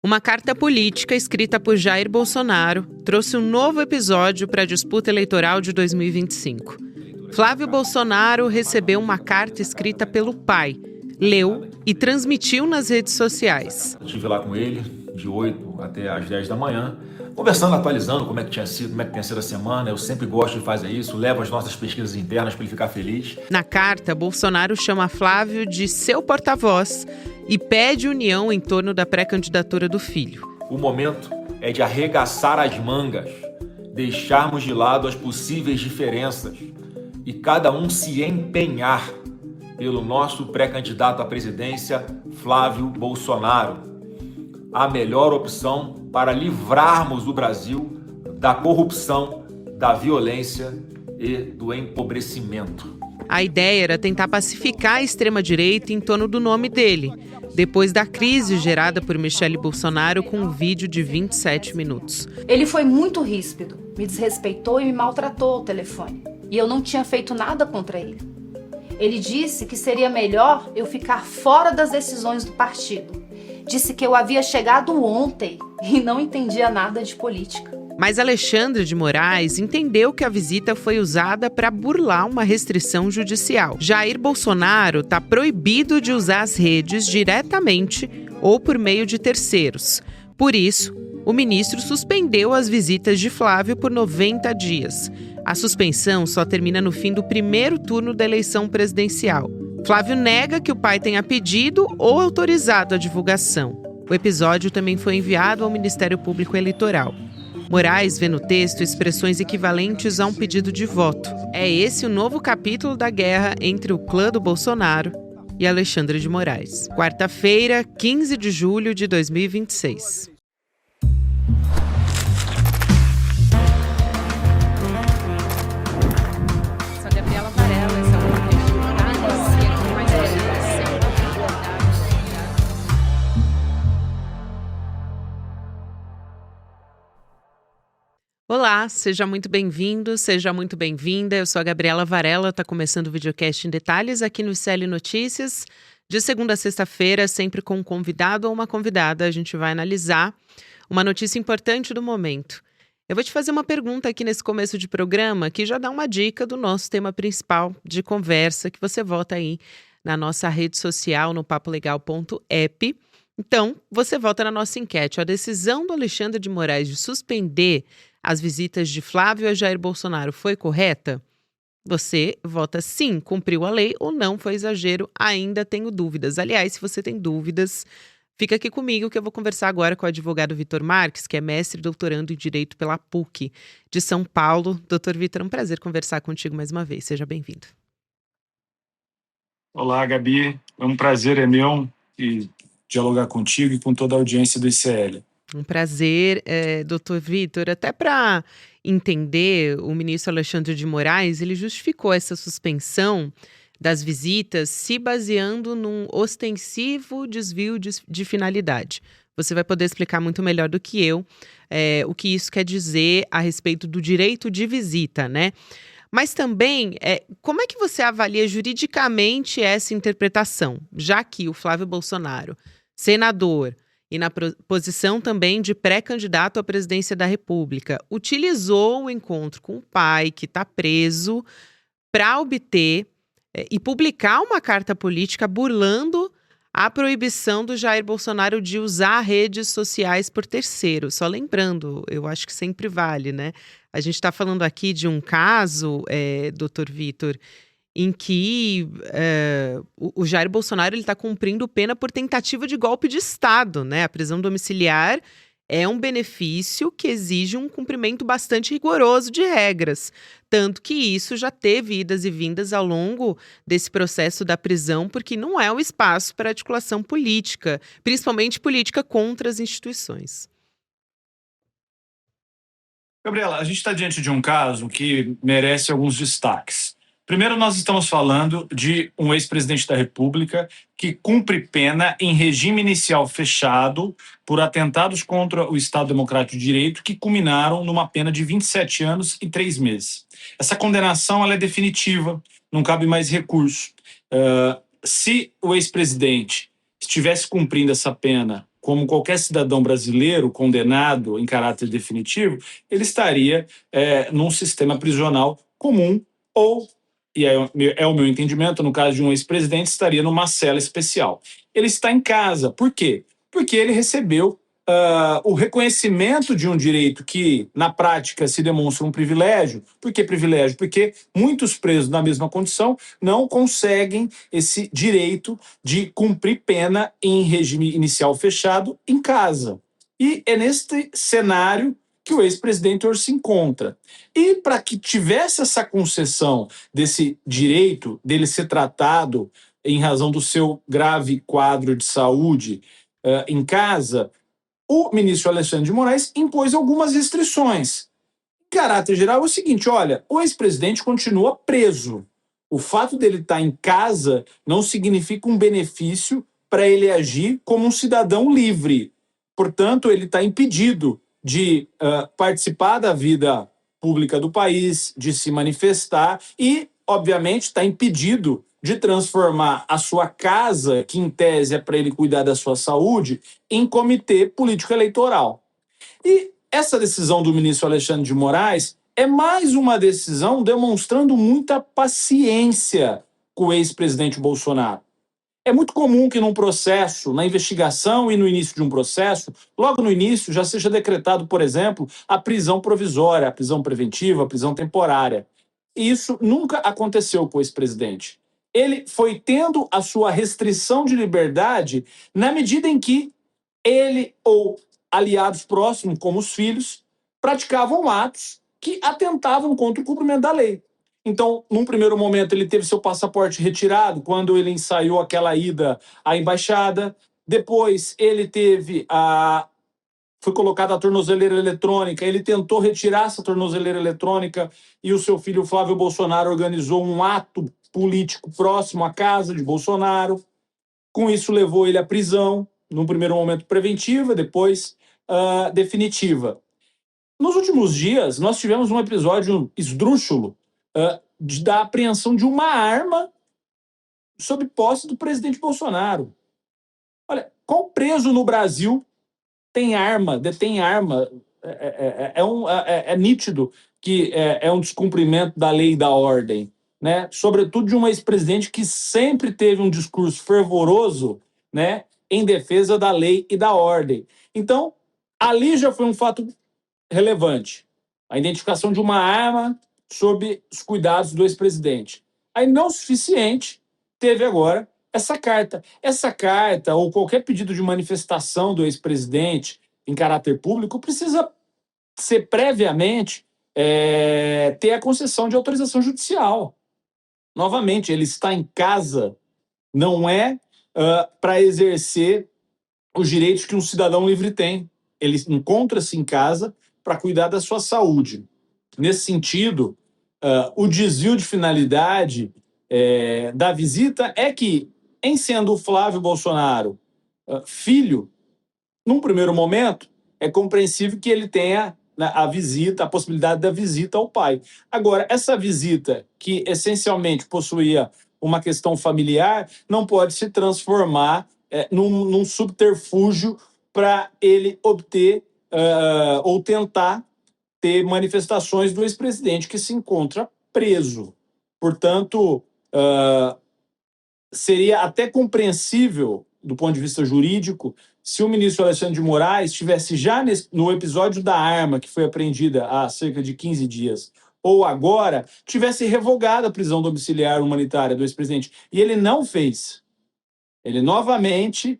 Uma carta política escrita por Jair Bolsonaro trouxe um novo episódio para a disputa eleitoral de 2025. Flávio Bolsonaro recebeu uma carta escrita pelo pai, leu e transmitiu nas redes sociais. Eu estive lá com ele de 8 até às 10 da manhã, conversando, atualizando como é que tinha sido, como é que tem sido a semana. Eu sempre gosto de fazer isso, levo as nossas pesquisas internas para ele ficar feliz. Na carta, Bolsonaro chama Flávio de seu porta-voz e pede união em torno da pré-candidatura do filho. O momento é de arregaçar as mangas, deixarmos de lado as possíveis diferenças e cada um se empenhar pelo nosso pré-candidato à presidência, Flávio Bolsonaro, a melhor opção para livrarmos o Brasil da corrupção, da violência e do empobrecimento. A ideia era tentar pacificar a extrema-direita em torno do nome dele, depois da crise gerada por Michele Bolsonaro com um vídeo de 27 minutos. Ele foi muito ríspido, me desrespeitou e me maltratou ao telefone. E eu não tinha feito nada contra ele. Ele disse que seria melhor eu ficar fora das decisões do partido. Disse que eu havia chegado ontem e não entendia nada de política. Mas Alexandre de Moraes entendeu que a visita foi usada para burlar uma restrição judicial. Jair Bolsonaro está proibido de usar as redes diretamente ou por meio de terceiros. Por isso, o ministro suspendeu as visitas de Flávio por 90 dias. A suspensão só termina no fim do primeiro turno da eleição presidencial. Flávio nega que o pai tenha pedido ou autorizado a divulgação. O episódio também foi enviado ao Ministério Público Eleitoral. Moraes vê no texto expressões equivalentes a um pedido de voto. É esse o novo capítulo da guerra entre o clã do Bolsonaro e Alexandre de Moraes. Quarta-feira, 15 de julho de 2026. Sou Gabriela Varela, esse é o podcast do Itália, com mais informação da verdade. Olá, seja muito bem-vindo, seja muito bem-vinda. Eu sou a Gabriela Varela, está começando o videocast em detalhes aqui no ICL Notícias. De segunda a sexta-feira, sempre com um convidado ou uma convidada, a gente vai analisar uma notícia importante do momento. Eu vou te fazer uma pergunta aqui nesse começo de programa que já dá uma dica do nosso tema principal de conversa que você vota aí na nossa rede social, no papolegal.app. Então, você vota na nossa enquete. A decisão do Alexandre de Moraes de suspender as visitas de Flávio a Jair Bolsonaro foi correta? Você vota sim, cumpriu a lei, ou não, foi exagero, ainda tenho dúvidas. Aliás, se você tem dúvidas, fica aqui comigo que eu vou conversar agora com o advogado Vitor Marques, que é mestre e doutorando em Direito pela PUC de São Paulo. Doutor Vitor, é um prazer conversar contigo mais uma vez. Seja bem-vindo. Olá, Gabi. É um prazer, é meu, dialogar contigo e com toda a audiência do ICL. Um prazer, doutor Vitor. Até para entender, o ministro Alexandre de Moraes, ele justificou essa suspensão das visitas se baseando num ostensivo desvio de finalidade. Você vai poder explicar muito melhor do que eu o que isso quer dizer a respeito do direito de visita, né? Mas também, como é que você avalia juridicamente essa interpretação, já que o Flávio Bolsonaro, senador, e na posição também de pré-candidato à presidência da República, utilizou o encontro com o pai, que está preso, para obter e publicar uma carta política burlando a proibição do Jair Bolsonaro de usar redes sociais por terceiros. Só lembrando, eu acho que sempre vale, né? A gente está falando aqui de um caso, doutor Vitor, em que o Jair Bolsonaro está cumprindo pena por tentativa de golpe de Estado, né? A prisão domiciliar é um benefício que exige um cumprimento bastante rigoroso de regras. Tanto que isso já teve idas e vindas ao longo desse processo da prisão, porque não é um espaço para articulação política, principalmente política contra as instituições. Gabriela, a gente está diante de um caso que merece alguns destaques. Primeiro, nós estamos falando de um ex-presidente da República que cumpre pena em regime inicial fechado por atentados contra o Estado Democrático de Direito que culminaram numa pena de 27 anos e 3 meses. Essa condenação ela é definitiva, não cabe mais recurso. Se o ex-presidente estivesse cumprindo essa pena como qualquer cidadão brasileiro condenado em caráter definitivo, ele estaria num sistema prisional comum ou, e é o meu entendimento, no caso de um ex-presidente, estaria numa cela especial. Ele está em casa. Por quê? Porque ele recebeu o reconhecimento de um direito que, na prática, se demonstra um privilégio. Por que privilégio? Porque muitos presos na mesma condição não conseguem esse direito de cumprir pena em regime inicial fechado em casa. E é neste cenário que o ex-presidente hoje se encontra. E para que tivesse essa concessão desse direito dele ser tratado em razão do seu grave quadro de saúde em casa, o ministro Alexandre de Moraes impôs algumas restrições. Em caráter geral, é o seguinte: olha, o ex-presidente continua preso. O fato dele estar em casa não significa um benefício para ele agir como um cidadão livre. Portanto, ele está impedido de participar da vida pública do país, de se manifestar e, obviamente, está impedido de transformar a sua casa, que em tese é para ele cuidar da sua saúde, em comitê político-eleitoral. E essa decisão do ministro Alexandre de Moraes é mais uma decisão demonstrando muita paciência com o ex-presidente Bolsonaro. É muito comum que num processo, na investigação e no início de um processo, logo no início já seja decretado, por exemplo, a prisão provisória, a prisão preventiva, a prisão temporária. E isso nunca aconteceu com o ex-presidente. Ele foi tendo a sua restrição de liberdade na medida em que ele ou aliados próximos, como os filhos, praticavam atos que atentavam contra o cumprimento da lei. Então, num primeiro momento, ele teve seu passaporte retirado quando ele ensaiou aquela ida à embaixada. Depois, ele teve foi colocada a tornozeleira eletrônica, ele tentou retirar essa tornozeleira eletrônica e o seu filho Flávio Bolsonaro organizou um ato político próximo à casa de Bolsonaro. Com isso, levou ele à prisão, num primeiro momento preventiva, depois definitiva. Nos últimos dias, nós tivemos um episódio esdrúxulo da apreensão de uma arma sob posse do presidente Bolsonaro. Olha, qual preso no Brasil tem arma, detém arma? É nítido que é um descumprimento da lei e da ordem, né? Sobretudo de um ex-presidente que sempre teve um discurso fervoroso, né, em defesa da lei e da ordem. Então, ali já foi um fato relevante. A identificação de uma arma sob os cuidados do ex-presidente. Aí, não o suficiente, teve agora essa carta. Essa carta, ou qualquer pedido de manifestação do ex-presidente em caráter público, precisa ser previamente ter a concessão de autorização judicial. Novamente, ele está em casa, não é para exercer os direitos que um cidadão livre tem. Ele encontra-se em casa para cuidar da sua saúde. Nesse sentido, o desvio de finalidade da visita é que, em sendo o Flávio Bolsonaro filho, num primeiro momento, é compreensível que ele tenha a possibilidade da visita ao pai. Agora, essa visita, que essencialmente possuía uma questão familiar, não pode se transformar num subterfúgio para ele obter ou tentar ter manifestações do ex-presidente que se encontra preso. Portanto, seria até compreensível, do ponto de vista jurídico, se o ministro Alexandre de Moraes estivesse já no episódio da arma, que foi apreendida há cerca de 15 dias, ou agora, tivesse revogado a prisão domiciliar humanitária do ex-presidente. E ele não fez. Ele novamente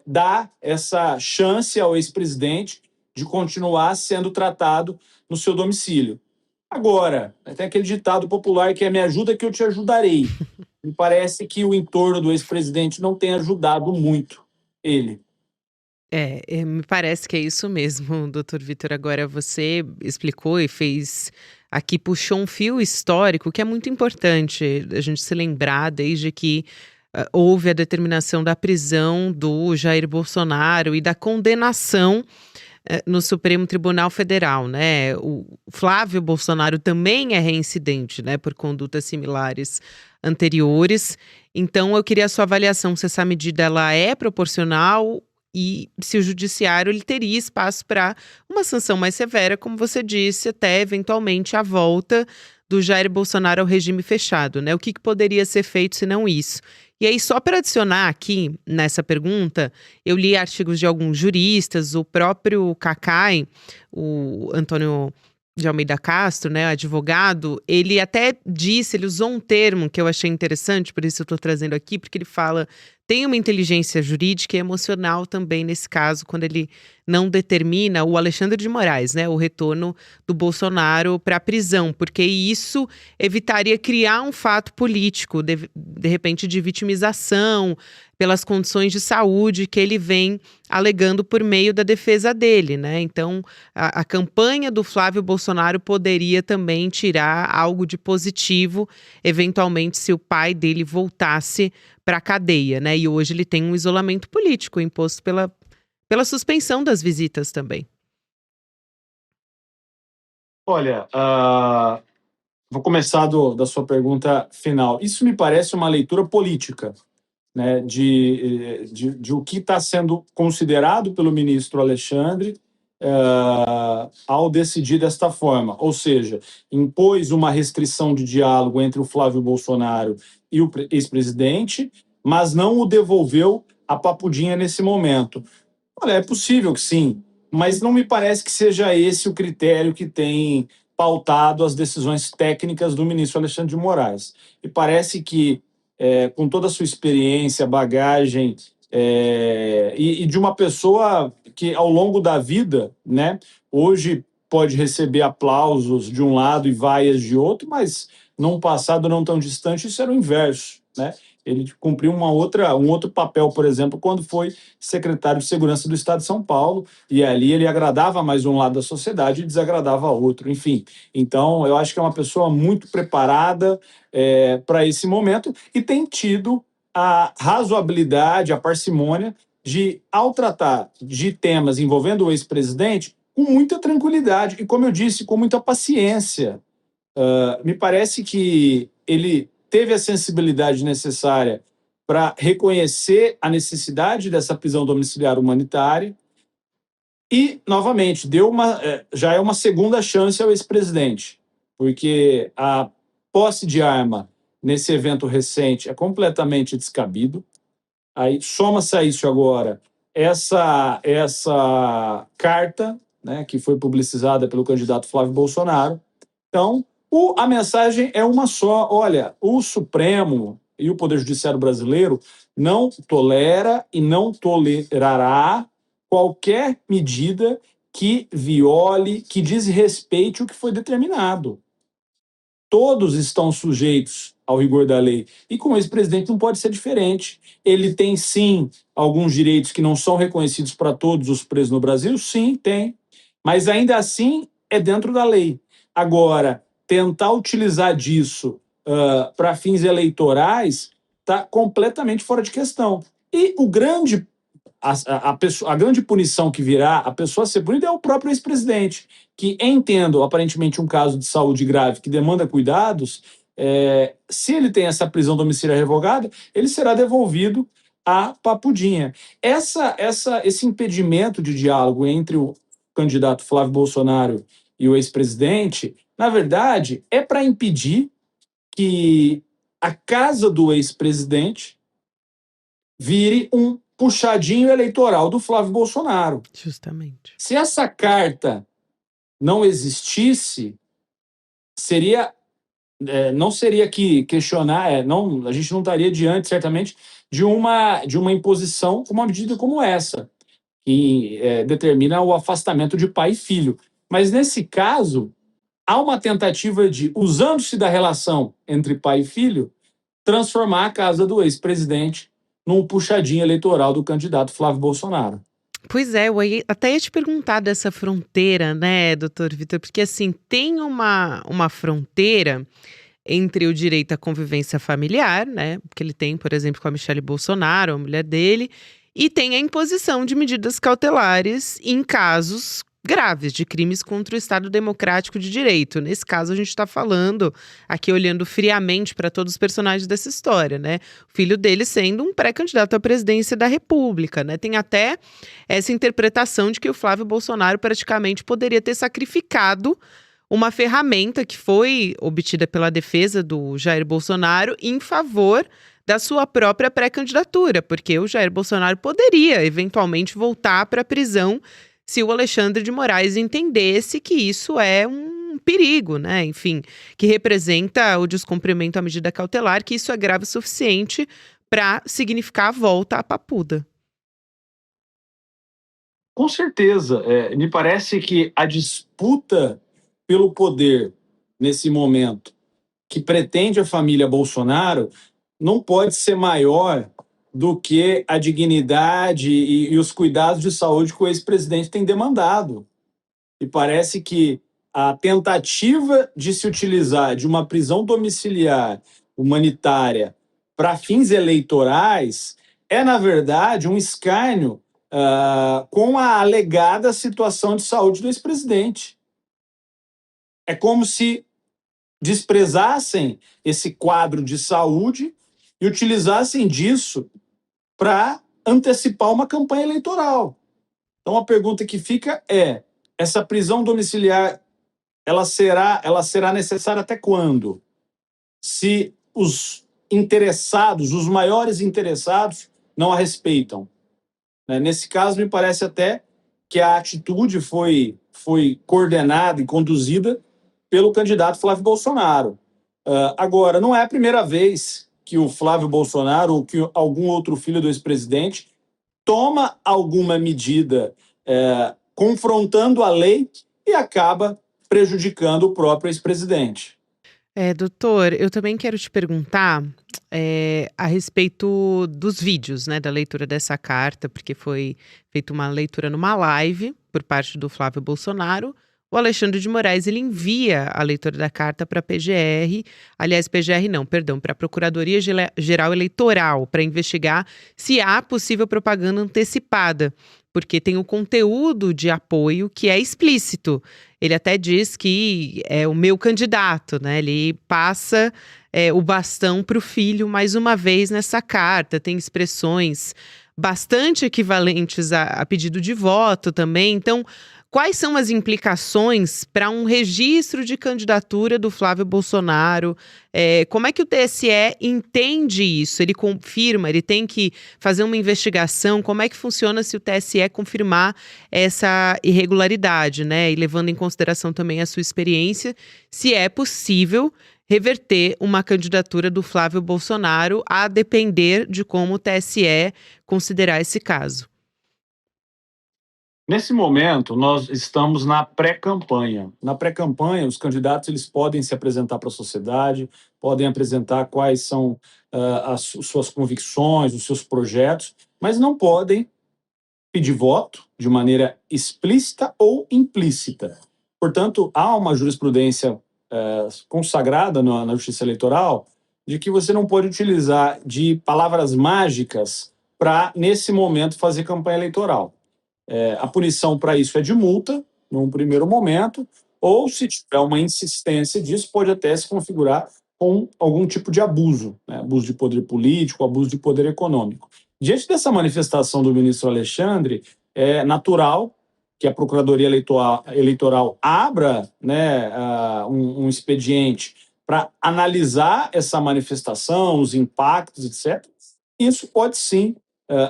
dá essa chance ao ex-presidente de continuar sendo tratado no seu domicílio. Agora, tem aquele ditado popular que é: me ajuda que eu te ajudarei. Me parece que o entorno do ex-presidente não tem ajudado muito ele. Me parece que é isso mesmo, doutor Vitor. Agora, você explicou e puxou um fio histórico que é muito importante a gente se lembrar desde que houve a determinação da prisão do Jair Bolsonaro e da condenação no Supremo Tribunal Federal, né? O Flávio Bolsonaro também é reincidente, né, por condutas similares anteriores. Então, eu queria a sua avaliação se essa medida ela é proporcional e se o judiciário ele teria espaço para uma sanção mais severa, como você disse, até eventualmente a volta do Jair Bolsonaro ao regime fechado, né? O que poderia ser feito se não isso? E aí, só para adicionar aqui nessa pergunta, eu li artigos de alguns juristas, o próprio Cacai, o Antônio de Almeida Castro, né, advogado, ele até disse, ele usou um termo que eu achei interessante, por isso eu estou trazendo aqui, porque ele fala, tem uma inteligência jurídica e emocional também nesse caso, quando ele não determina o Alexandre de Moraes, né, o retorno do Bolsonaro para a prisão, porque isso evitaria criar um fato político, de repente de vitimização, pelas condições de saúde que ele vem alegando por meio da defesa dele, né? Então, a campanha do Flávio Bolsonaro poderia também tirar algo de positivo, eventualmente, se o pai dele voltasse para a cadeia, né? E hoje ele tem um isolamento político imposto pela suspensão das visitas também. Olha, vou começar da sua pergunta final. Isso me parece uma leitura política, né, de o que está sendo considerado pelo ministro Alexandre ao decidir desta forma. Ou seja, impôs uma restrição de diálogo entre o Flávio Bolsonaro e o ex-presidente, mas não o devolveu à papudinha nesse momento. Olha, é possível que sim, mas não me parece que seja esse o critério que tem pautado as decisões técnicas do ministro Alexandre de Moraes. E parece que, com toda a sua experiência, bagagem, e de uma pessoa que, ao longo da vida, né, hoje pode receber aplausos de um lado e vaias de outro, mas num passado não tão distante isso era o inverso, né? Ele cumpriu um outro papel, por exemplo, quando foi secretário de Segurança do Estado de São Paulo, e ali ele agradava mais um lado da sociedade e desagradava outro, enfim. Então, eu acho que é uma pessoa muito preparada para esse momento e tem tido a razoabilidade, a parcimônia de, ao tratar de temas envolvendo o ex-presidente, com muita tranquilidade e, como eu disse, com muita paciência. Me parece que ele teve a sensibilidade necessária para reconhecer a necessidade dessa prisão domiciliar humanitária e, novamente, já é uma segunda chance ao ex-presidente, porque a posse de arma nesse evento recente é completamente descabido. Aí soma-se a isso agora essa carta, né, que foi publicizada pelo candidato Flávio Bolsonaro. Então, a mensagem é uma só. Olha, o Supremo e o Poder Judiciário brasileiro não tolera e não tolerará qualquer medida que viole, que desrespeite o que foi determinado. Todos estão sujeitos ao rigor da lei. E com o ex-presidente não pode ser diferente. Ele tem, sim, alguns direitos que não são reconhecidos para todos os presos no Brasil? Sim, tem. Mas ainda assim é dentro da lei. Agora, tentar utilizar disso para fins eleitorais está completamente fora de questão. E a grande punição que virá, a pessoa a ser punida é o próprio ex-presidente, que, entendo aparentemente um caso de saúde grave que demanda cuidados, se ele tem essa prisão domiciliar revogada, ele será devolvido à papudinha. Esse impedimento de diálogo entre o candidato Flávio Bolsonaro e o ex-presidente, na verdade, é para impedir que a casa do ex-presidente vire um puxadinho eleitoral do Flávio Bolsonaro. Justamente. Se essa carta não existisse, não seria que questionar, a gente não estaria diante, certamente, de uma imposição com uma medida como essa, que determina o afastamento de pai e filho. Mas, nesse caso, há uma tentativa de, usando-se da relação entre pai e filho, transformar a casa do ex-presidente num puxadinho eleitoral do candidato Flávio Bolsonaro. Pois é, eu até ia te perguntar dessa fronteira, né, doutor Vitor? Porque, assim, tem uma fronteira entre o direito à convivência familiar, né, que ele tem, por exemplo, com a Michelle Bolsonaro, a mulher dele, e tem a imposição de medidas cautelares em casos graves, de crimes contra o Estado Democrático de Direito. Nesse caso, a gente está falando, aqui olhando friamente para todos os personagens dessa história, né? O filho dele sendo um pré-candidato à presidência da República, né? Tem até essa interpretação de que o Flávio Bolsonaro praticamente poderia ter sacrificado uma ferramenta que foi obtida pela defesa do Jair Bolsonaro em favor da sua própria pré-candidatura, porque o Jair Bolsonaro poderia eventualmente voltar para a prisão se o Alexandre de Moraes entendesse que isso é um perigo, né? Enfim, que representa o descumprimento à medida cautelar, que isso é grave o suficiente para significar a volta à papuda. Com certeza. Me parece que a disputa pelo poder nesse momento que pretende a família Bolsonaro não pode ser maior do que a dignidade e os cuidados de saúde que o ex-presidente tem demandado. E parece que a tentativa de se utilizar de uma prisão domiciliar humanitária para fins eleitorais é, na verdade, um escárnio com a alegada situação de saúde do ex-presidente. É como se desprezassem esse quadro de saúde e utilizassem disso para antecipar uma campanha eleitoral. Então a pergunta que fica é: essa prisão domiciliar ela será necessária até quando? Se os interessados, os maiores interessados, não a respeitam. Nesse caso, me parece até que a atitude foi coordenada e conduzida pelo candidato Flávio Bolsonaro. Agora, não é a primeira vez que o Flávio Bolsonaro ou que algum outro filho do ex-presidente toma alguma medida confrontando a lei e acaba prejudicando o próprio ex-presidente. Doutor, eu também quero te perguntar a respeito dos vídeos, né, da leitura dessa carta, porque foi feita uma leitura numa live por parte do Flávio Bolsonaro. O Alexandre de Moraes, ele envia a leitura da carta para a PGR, aliás, PGR não, perdão, para a Procuradoria-Geral Eleitoral, para investigar se há possível propaganda antecipada, porque tem o conteúdo de apoio que é explícito. Ele até diz que é o meu candidato, né? Ele passa o bastão para o filho mais uma vez nessa carta, tem expressões bastante equivalentes a pedido de voto também. Então, quais são as implicações para um registro de candidatura do Flávio Bolsonaro? Como é que o TSE entende isso? Ele confirma, ele tem que fazer uma investigação? Como é que funciona se o TSE confirmar essa irregularidade, né? E levando em consideração também a sua experiência, se é possível reverter uma candidatura do Flávio Bolsonaro a depender de como o TSE considerar esse caso. Nesse momento, nós estamos na pré-campanha. Na pré-campanha, os candidatos eles podem se apresentar para a sociedade, podem apresentar quais são as suas convicções, os seus projetos, mas não podem pedir voto de maneira explícita ou implícita. Portanto, há uma jurisprudência consagrada na Justiça Eleitoral de que você não pode utilizar de palavras mágicas para, nesse momento, fazer campanha eleitoral. A punição para isso é de multa, num primeiro momento, ou se tiver uma insistência disso, pode até se configurar com algum tipo de abuso, né? Abuso de poder político, abuso de poder econômico. Diante dessa manifestação do ministro Alexandre, é natural que a Procuradoria Eleitoral abra, né, um expediente para analisar essa manifestação, os impactos, etc. Isso pode sim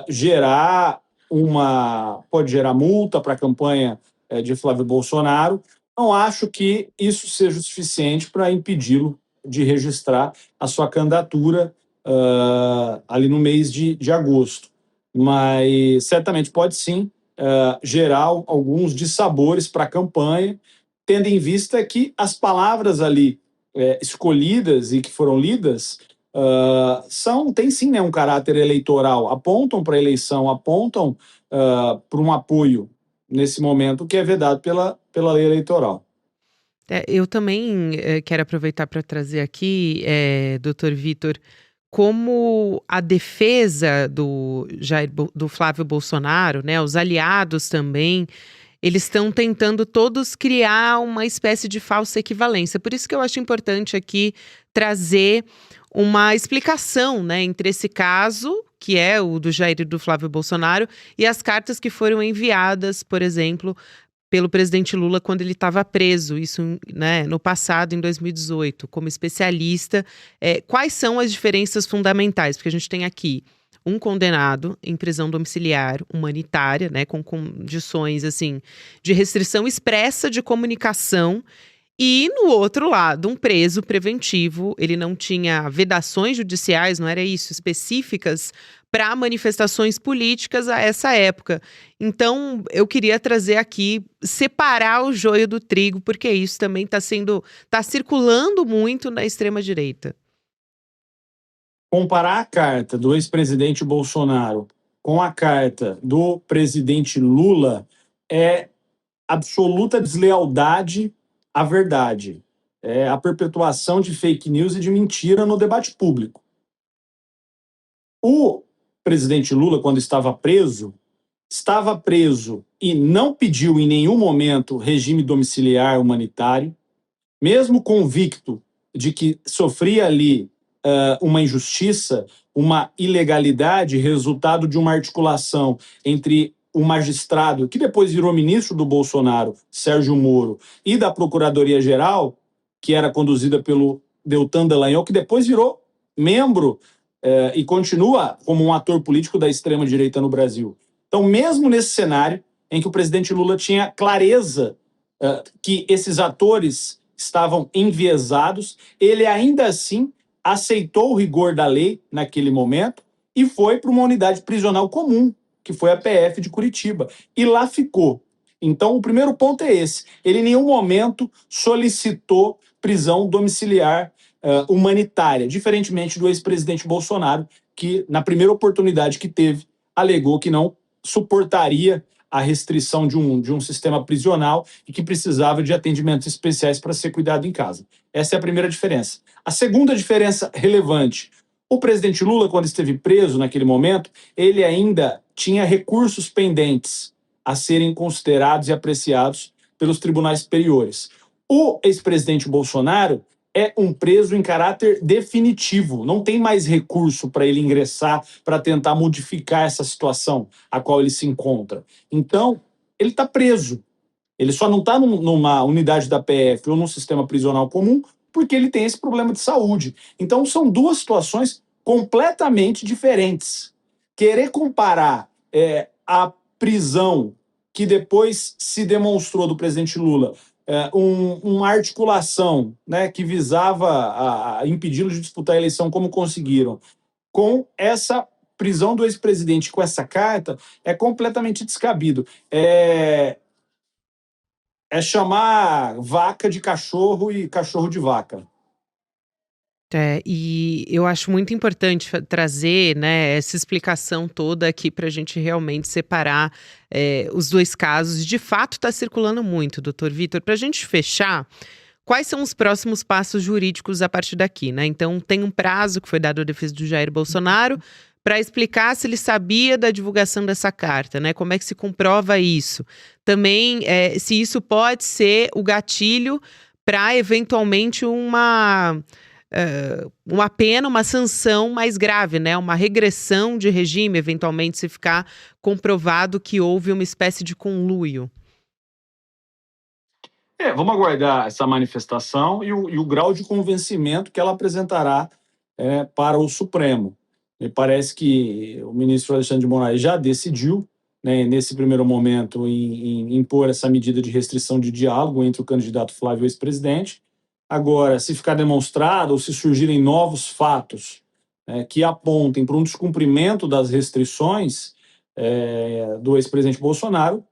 gerar multa para a campanha de Flávio Bolsonaro. Não acho que isso seja o suficiente para impedi-lo de registrar a sua candidatura ali no mês de agosto. Mas certamente pode sim gerar alguns dissabores para a campanha, tendo em vista que as palavras ali escolhidas e que foram lidas têm sim, né, um caráter eleitoral, apontam para a eleição, apontam para um apoio nesse momento que é vedado pela lei eleitoral. Eu também quero aproveitar para trazer aqui, doutor Vitor, como a defesa do Flávio Bolsonaro, né, os aliados também, eles estão tentando todos criar uma espécie de falsa equivalência. Por isso que eu acho importante aqui trazer uma explicação, né, entre esse caso, que é o do Jair e do Flávio Bolsonaro, e as cartas que foram enviadas, por exemplo, pelo presidente Lula quando ele estava preso, isso, né, no passado, em 2018, como especialista. Quais são as diferenças fundamentais? Porque a gente tem aqui um condenado em prisão domiciliar humanitária, né, com condições assim de restrição expressa de comunicação, e no outro lado, um preso preventivo. Ele não tinha vedações judiciais, não era isso, específicas para manifestações políticas a essa época. Então, eu queria trazer aqui, separar o joio do trigo, porque isso também está circulando muito na extrema-direita. Comparar a carta do ex-presidente Bolsonaro com a carta do presidente Lula é absoluta deslealdade à verdade. É a perpetuação de fake news e de mentira no debate público. O presidente Lula, quando estava preso e não pediu em nenhum momento regime domiciliar humanitário, mesmo convicto de que sofria ali uma injustiça, uma ilegalidade, resultado de uma articulação entre o magistrado, que depois virou ministro do Bolsonaro, Sérgio Moro, e da Procuradoria-Geral, que era conduzida pelo Deltan Dallagnol, que depois virou membro e continua como um ator político da extrema-direita no Brasil. Então, mesmo nesse cenário em que o presidente Lula tinha clareza que esses atores estavam enviesados, ele ainda assim aceitou o rigor da lei naquele momento e foi para uma unidade prisional comum, que foi a PF de Curitiba, e lá ficou. Então, o primeiro ponto é esse. Ele em nenhum momento solicitou prisão domiciliar humanitária, diferentemente do ex-presidente Bolsonaro, que, na primeira oportunidade que teve, alegou que não suportaria a restrição de um sistema prisional e que precisava de atendimentos especiais para ser cuidado em casa. Essa é a primeira diferença. A segunda diferença relevante: o presidente Lula, quando esteve preso naquele momento, ele ainda tinha recursos pendentes a serem considerados e apreciados pelos tribunais superiores. O ex-presidente Bolsonaro é um preso em caráter definitivo, não tem mais recurso para ele ingressar para tentar modificar essa situação a qual ele se encontra. Então, ele está preso. Ele só não está numa unidade da PF ou num sistema prisional comum porque ele tem esse problema de saúde. Então, são duas situações completamente diferentes. Querer comparar a prisão que depois se demonstrou do presidente Lula, uma articulação, né, que visava a impedi-lo de disputar a eleição como conseguiram, com essa prisão do ex-presidente, com essa carta, é completamente descabido. É chamar vaca de cachorro e cachorro de vaca. E eu acho muito importante trazer, né, essa explicação toda aqui para a gente realmente separar os dois casos. De fato, está circulando muito, doutor Vitor. Para a gente fechar, quais são os próximos passos jurídicos a partir daqui, né? Então, tem um prazo que foi dado à defesa do Jair Bolsonaro para explicar se ele sabia da divulgação dessa carta, né? Como é que se comprova isso? Também, se isso pode ser o gatilho para, eventualmente, uma pena, uma sanção mais grave, né? Uma regressão de regime, eventualmente, se ficar comprovado que houve uma espécie de conluio. Vamos aguardar essa manifestação e o grau de convencimento que ela apresentará para o Supremo. Me parece que o ministro Alexandre de Moraes já decidiu, né, nesse primeiro momento, em impor essa medida de restrição de diálogo entre o candidato Flávio e o ex-presidente. Agora, se ficar demonstrado ou se surgirem novos fatos que apontem para um descumprimento das restrições do ex-presidente Bolsonaro,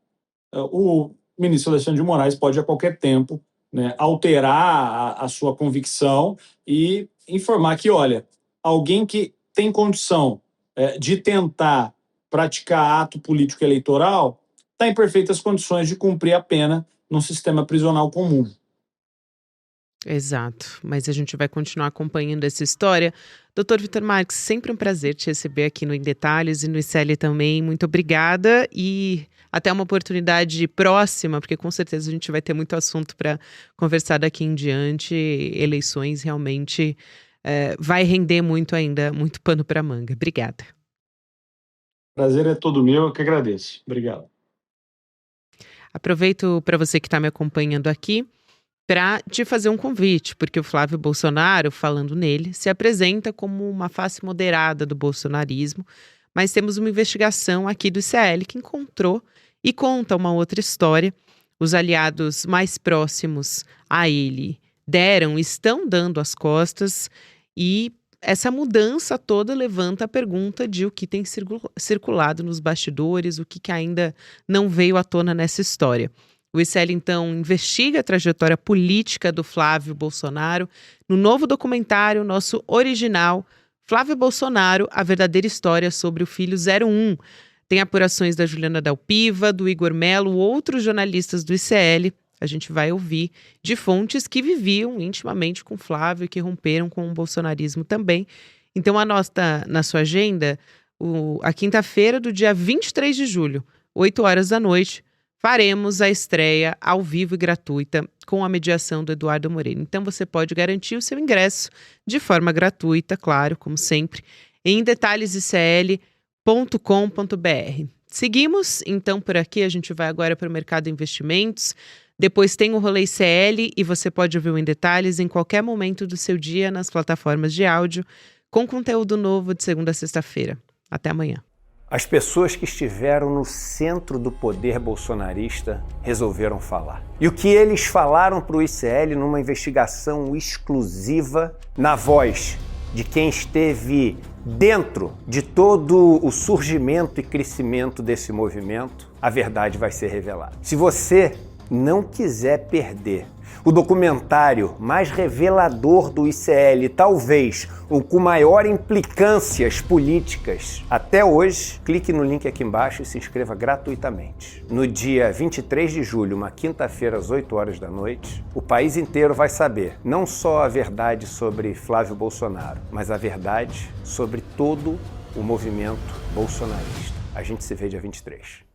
o ministro Alexandre de Moraes pode, a qualquer tempo, né, alterar a sua convicção e informar que, olha, alguém que tem condição de tentar praticar ato político eleitoral está em perfeitas condições de cumprir a pena num sistema prisional comum. Exato, mas a gente vai continuar acompanhando essa história. Doutor Vitor Marques, sempre um prazer te receber aqui no Em Detalhes e no ICL também. Muito obrigada e até uma oportunidade próxima, porque com certeza a gente vai ter muito assunto para conversar daqui em diante. Eleições realmente vai render muito ainda, muito pano para manga. Obrigada. Prazer é todo meu, eu que agradeço. Obrigado. Aproveito para você que está me acompanhando aqui para te fazer um convite, porque o Flávio Bolsonaro, falando nele, se apresenta como uma face moderada do bolsonarismo, mas temos uma investigação aqui do ICL que encontrou e conta uma outra história. Os aliados mais próximos a ele estão dando as costas e essa mudança toda levanta a pergunta de o que tem circulado nos bastidores, o que ainda não veio à tona nessa história. O ICL, então, investiga a trajetória política do Flávio Bolsonaro no novo documentário, nosso original, Flávio Bolsonaro, a verdadeira história sobre o filho 01. Tem apurações da Juliana Dalpiva, do Igor Melo, outros jornalistas do ICL. A gente vai ouvir de fontes que viviam intimamente com Flávio e que romperam com o bolsonarismo também. Então, anota na sua agenda a quinta-feira do dia 23 de julho, 8 horas da noite, faremos a estreia ao vivo e gratuita com a mediação do Eduardo Moreira. Então você pode garantir o seu ingresso de forma gratuita, claro, como sempre, em detalhesicl.com.br. Seguimos, então, por aqui. A gente vai agora para o Mercado de Investimentos. Depois tem o Rolê ICL e você pode ouvir o Em Detalhes em qualquer momento do seu dia nas plataformas de áudio, com conteúdo novo de segunda a sexta-feira. Até amanhã. As pessoas que estiveram no centro do poder bolsonarista resolveram falar. E o que eles falaram para o ICL numa investigação exclusiva, na voz de quem esteve dentro de todo o surgimento e crescimento desse movimento, a verdade vai ser revelada. Se você não quiser perder o documentário mais revelador do ICL, talvez o com maior implicâncias políticas até hoje, clique no link aqui embaixo e se inscreva gratuitamente. No dia 23 de julho, uma quinta-feira, às 8 horas da noite, o país inteiro vai saber não só a verdade sobre Flávio Bolsonaro, mas a verdade sobre todo o movimento bolsonarista. A gente se vê dia 23.